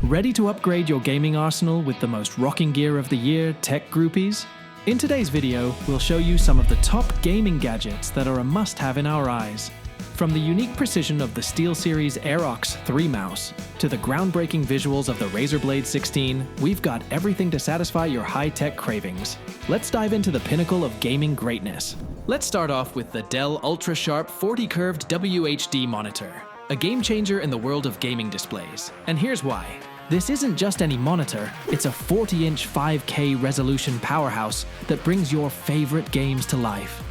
Ready to upgrade your gaming arsenal with the most rocking gear of the year, tech groupies? In today's video, we'll show you some of the top gaming gadgets that are a must-have in our eyes. From the unique precision of the SteelSeries Aerox 3 mouse to the groundbreaking visuals of the Razer Blade 16, we've got everything to satisfy your high-tech cravings. Let's dive into the pinnacle of gaming greatness. Let's start off with the Dell Ultra-Sharp 40-curved WHD monitor, a game-changer in the world of gaming displays. And here's why. This isn't just any monitor, it's a 40-inch 5K resolution powerhouse that brings your favorite games to life.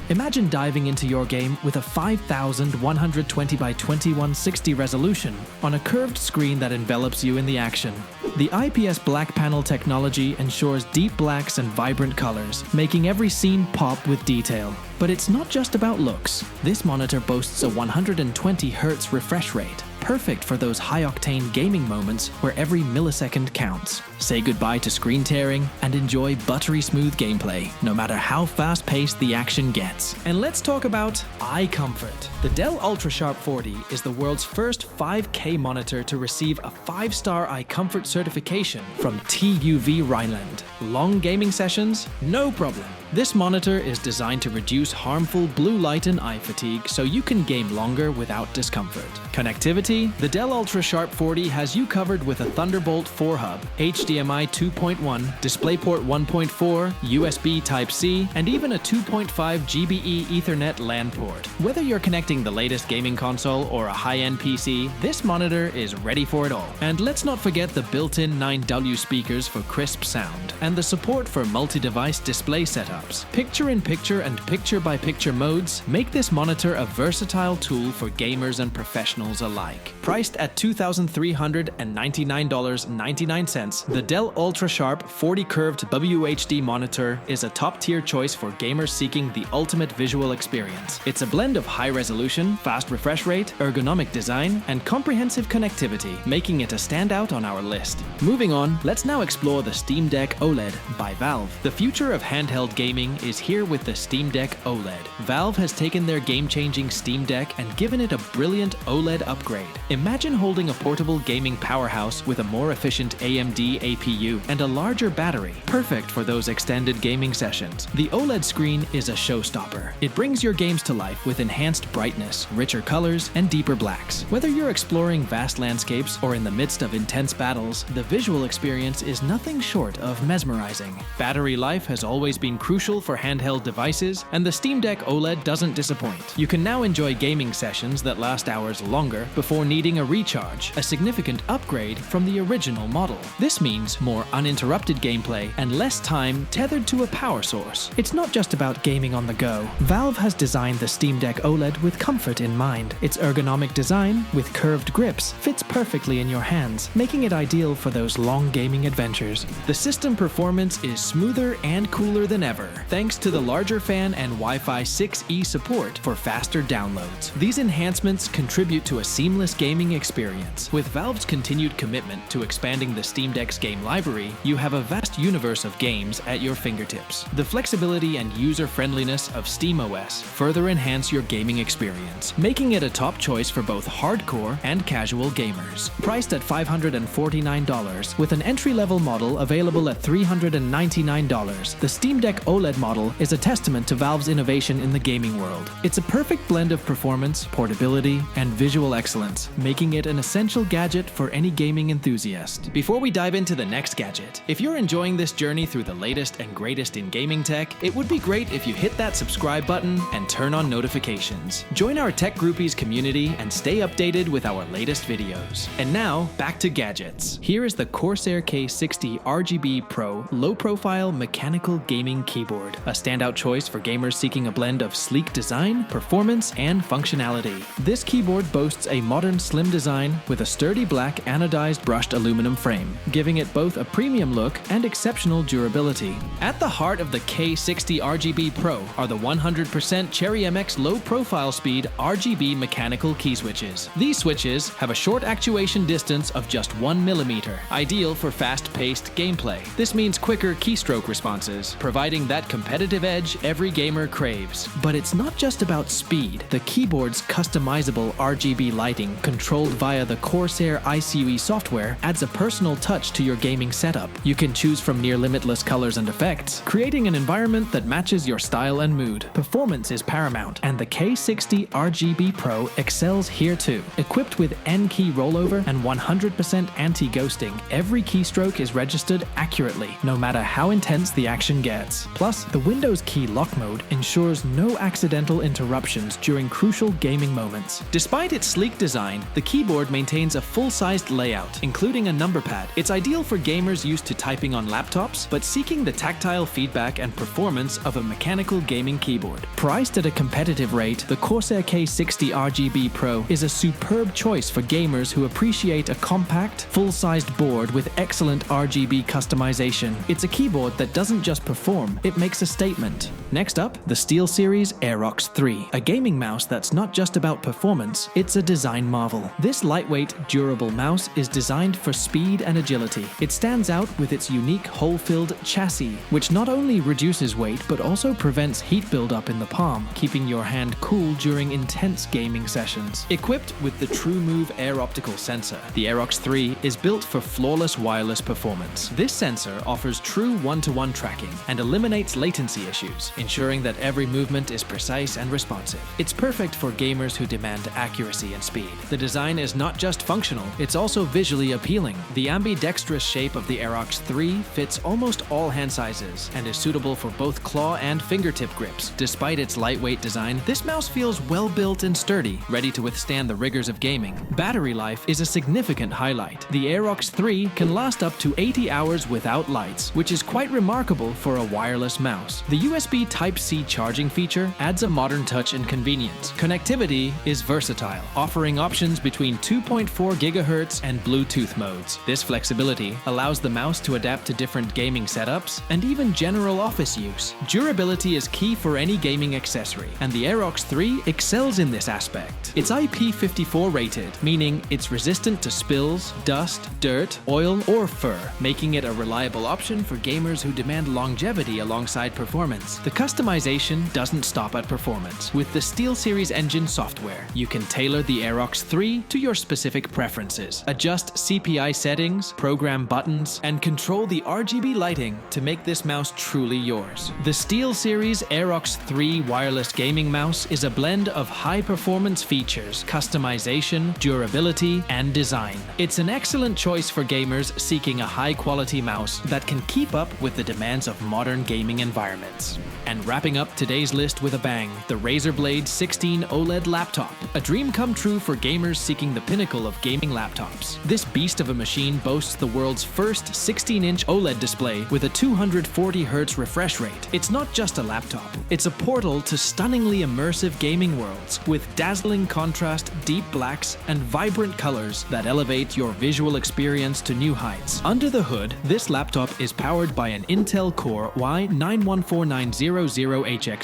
Imagine diving into your game with a 5120 by 2160 resolution on a curved screen that envelops you in the action. The IPS black panel technology ensures deep blacks and vibrant colors, making every scene pop with detail. But it's not just about looks. This monitor boasts a 120 Hz refresh rate, perfect for those high-octane gaming moments where every millisecond counts. Say goodbye to screen tearing and enjoy buttery smooth gameplay, no matter how fast-paced the action gets. And let's talk about eye comfort. The Dell Ultra-Sharp 40 is the world's first 5K monitor to receive a 5-star eye comfort certification from TUV Rhineland. Long gaming sessions? No problem. This monitor is designed to reduce harmful blue light and eye fatigue so you can game longer without discomfort. Connectivity? The Dell Ultra-Sharp 40 has you covered with a Thunderbolt 4 hub, HDMI 2.1, DisplayPort 1.4, USB Type-C, and even a 2.5 GBE Ethernet LAN port. Whether you're connecting the latest gaming console or a high-end PC, this monitor is ready for it all. And let's not forget the built-in 9W speakers for crisp sound, and the support for multi-device display setups. Picture-in-picture and picture-by-picture modes make this monitor a versatile tool for gamers and professionals alike. Priced at $2,399.99, the Dell Ultra-Sharp 40-curved WHD monitor is a top-tier choice for gamers seeking the ultimate visual experience. It's a blend of high resolution, fast refresh rate, ergonomic design, and comprehensive connectivity, making it a standout on our list. Moving on, let's now explore the Steam Deck OLED by Valve. The future of handheld gaming is here with the Steam Deck OLED. Valve has taken their game-changing Steam Deck and given it a brilliant OLED upgrade. Imagine holding a portable gaming powerhouse with a more efficient AMD APU and a larger battery, perfect for those extended gaming sessions. The OLED screen is a showstopper. It brings your games to life with enhanced brightness, richer colors, and deeper blacks. Whether you're exploring vast landscapes or in the midst of intense battles, the visual experience is nothing short of mesmerizing. Battery life has always been crucial for handheld devices, and the Steam Deck OLED doesn't disappoint. You can now enjoy gaming sessions that last hours longer before needing a recharge, a significant upgrade from the original model. This means more uninterrupted gameplay and less time tethered to a power source. It's not just about gaming on the go. Valve has designed the Steam Deck OLED with comfort in mind. Its ergonomic design, with curved grips, fits perfectly in your hands, making it ideal for those long gaming adventures. The system performance is smoother and cooler than ever, thanks to the larger fan and Wi-Fi 6E support for faster downloads. These enhancements contribute to a seamless gaming experience. With Valve's continued commitment to expanding the Steam Deck's game library, you have a vast universe of games at your fingertips. The flexibility and user-friendliness of SteamOS further enhance your gaming experience, making it a top choice for both hardcore and casual gamers. Priced at $549, with an entry-level model available at $399, the Steam Deck OLED model is a testament to Valve's innovation in the gaming world. It's a perfect blend of performance, portability, and visual excellence, making it an essential gadget for any gaming enthusiast. Before we dive into the next gadget, if you're enjoying this journey through the latest and greatest in gaming tech, it would be great if you hit that subscribe button and turn on notifications. Join our Tech Groupies community and stay updated with our latest videos. And now, back to gadgets. Here is the Corsair K60 RGB Pro low-profile mechanical gaming keyboard, a standout choice for gamers seeking a blend of sleek design, performance, and functionality. This keyboard boasts a modern slim design with a sturdy black anodized brushed aluminum frame, giving it both a premium look and exceptional durability. At the heart of the K60 RGB Pro are the 100% Cherry MX low-profile speed RGB mechanical key switches. These switches have a short actuation distance of just 1 mm, ideal for fast-paced gameplay. This means quicker keystroke responses, providing that that competitive edge every gamer craves. But it's not just about speed. The keyboard's customizable RGB lighting, controlled via the Corsair ICUE software, adds a personal touch to your gaming setup. You can choose from near limitless colors and effects, creating an environment that matches your style and mood. Performance is paramount, and the K60 RGB Pro excels here too. Equipped with N-key rollover and 100% anti-ghosting, every keystroke is registered accurately, no matter how intense the action gets. Plus, the Windows key lock mode ensures no accidental interruptions during crucial gaming moments. Despite its sleek design, the keyboard maintains a full-sized layout, including a number pad. It's ideal for gamers used to typing on laptops, but seeking the tactile feedback and performance of a mechanical gaming keyboard. Priced at a competitive rate, the Corsair K60 RGB Pro is a superb choice for gamers who appreciate a compact, full-sized board with excellent RGB customization. It's a keyboard that doesn't just perform, it makes a statement. Next up, the SteelSeries Aerox 3, a gaming mouse that's not just about performance, it's a design marvel. This lightweight, durable mouse is designed for speed and agility. It stands out with its unique hole-filled chassis, which not only reduces weight but also prevents heat buildup in the palm, keeping your hand cool during intense gaming sessions. Equipped with the TrueMove Air Optical sensor, the Aerox 3 is built for flawless wireless performance. This sensor offers true one-to-one tracking and eliminates latency issues, ensuring that every movement is precise and responsive. It's perfect for gamers who demand accuracy and speed. The design is not just functional, it's also visually appealing. The ambidextrous shape of the Aerox 3 fits almost all hand sizes and is suitable for both claw and fingertip grips. Despite its lightweight design, this mouse feels well-built and sturdy, ready to withstand the rigors of gaming. Battery life is a significant highlight. The Aerox 3 can last up to 80 hours without lights, which is quite remarkable for a wireless mouse. The USB Type-C charging feature adds a modern touch and convenience. Connectivity is versatile, offering options between 2.4 GHz and Bluetooth modes. This flexibility allows the mouse to adapt to different gaming setups and even general office use. Durability is key for any gaming accessory, and the Aerox 3 excels in this aspect. It's IP54 rated, meaning it's resistant to spills, dust, dirt, oil, or fur, making it a reliable option for gamers who demand longevity alongside performance. The customization doesn't stop at performance. With the SteelSeries engine software, you can tailor the Aerox 3 to your specific preferences. Adjust CPI settings, program buttons, and control the RGB lighting to make this mouse truly yours. The SteelSeries Aerox 3 wireless gaming mouse is a blend of high-performance features, customization, durability, and design. It's an excellent choice for gamers seeking a high-quality mouse that can keep up with the demands of modern gaming environments. And wrapping up today's list with a bang, the Razer Blade 16 OLED laptop, a dream come true for gamers seeking the pinnacle of gaming laptops. This beast of a machine boasts the world's first 16-inch OLED display with a 240Hz refresh rate. It's not just a laptop, it's a portal to stunningly immersive gaming worlds with dazzling contrast, deep blacks, and vibrant colors that elevate your visual experience to new heights. Under the hood, this laptop is powered by an Intel Core i9-14900HX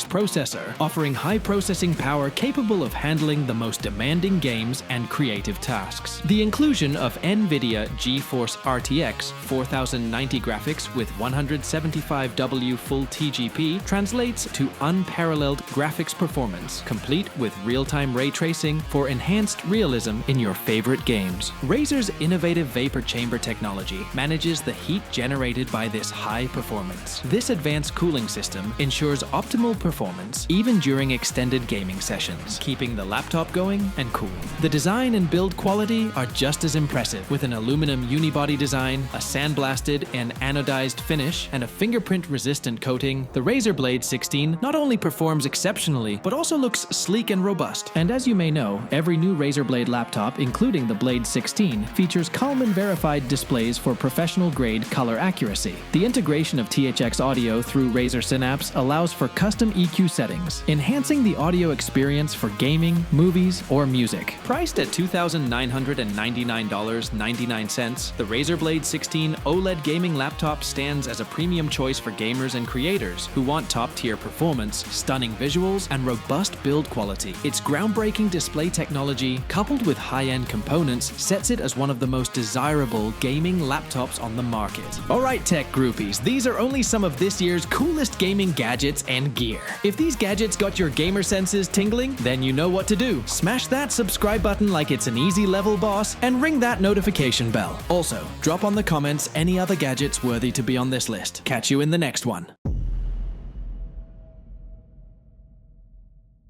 processor, offering high processing power capable of handling the most demanding games and creative tasks. The inclusion of NVIDIA GeForce RTX 4090 graphics with 175W full TGP translates to unparalleled graphics performance, complete with real-time ray tracing for enhanced realism in your favorite games. Razer's innovative vapor chamber technology manages the heat generated by this high performance. This advanced cooling system ensures optimal performance even during extended gaming sessions, keeping the laptop going and cool. The design and build quality are just as impressive, with an aluminum unibody design, a sandblasted and anodized finish, and a fingerprint-resistant coating. The Razer Blade 16 not only performs exceptionally, but also looks sleek and robust. And as you may know, every new Razer Blade laptop, including the Blade 16, features Kalman-verified displays for professional-grade color accuracy. The integration of THX audio through Razer Synapse allows for custom EQ settings, enhancing the audio experience for gaming, movies, or music. Priced at $2,999.99, the Razer Blade 16 OLED gaming laptop stands as a premium choice for gamers and creators who want top-tier performance, stunning visuals, and robust build quality. Its groundbreaking display technology, coupled with high-end components, sets it as one of the most desirable gaming laptops on the market. Alright, tech groupies, these are only some of this year's year's coolest gaming gadgets and gear. If these gadgets got your gamer senses tingling, then you know what to do. Smash that subscribe button like it's an easy level boss, and ring that notification bell. Also, drop on the comments any other gadgets worthy to be on this list. Catch you in the next one.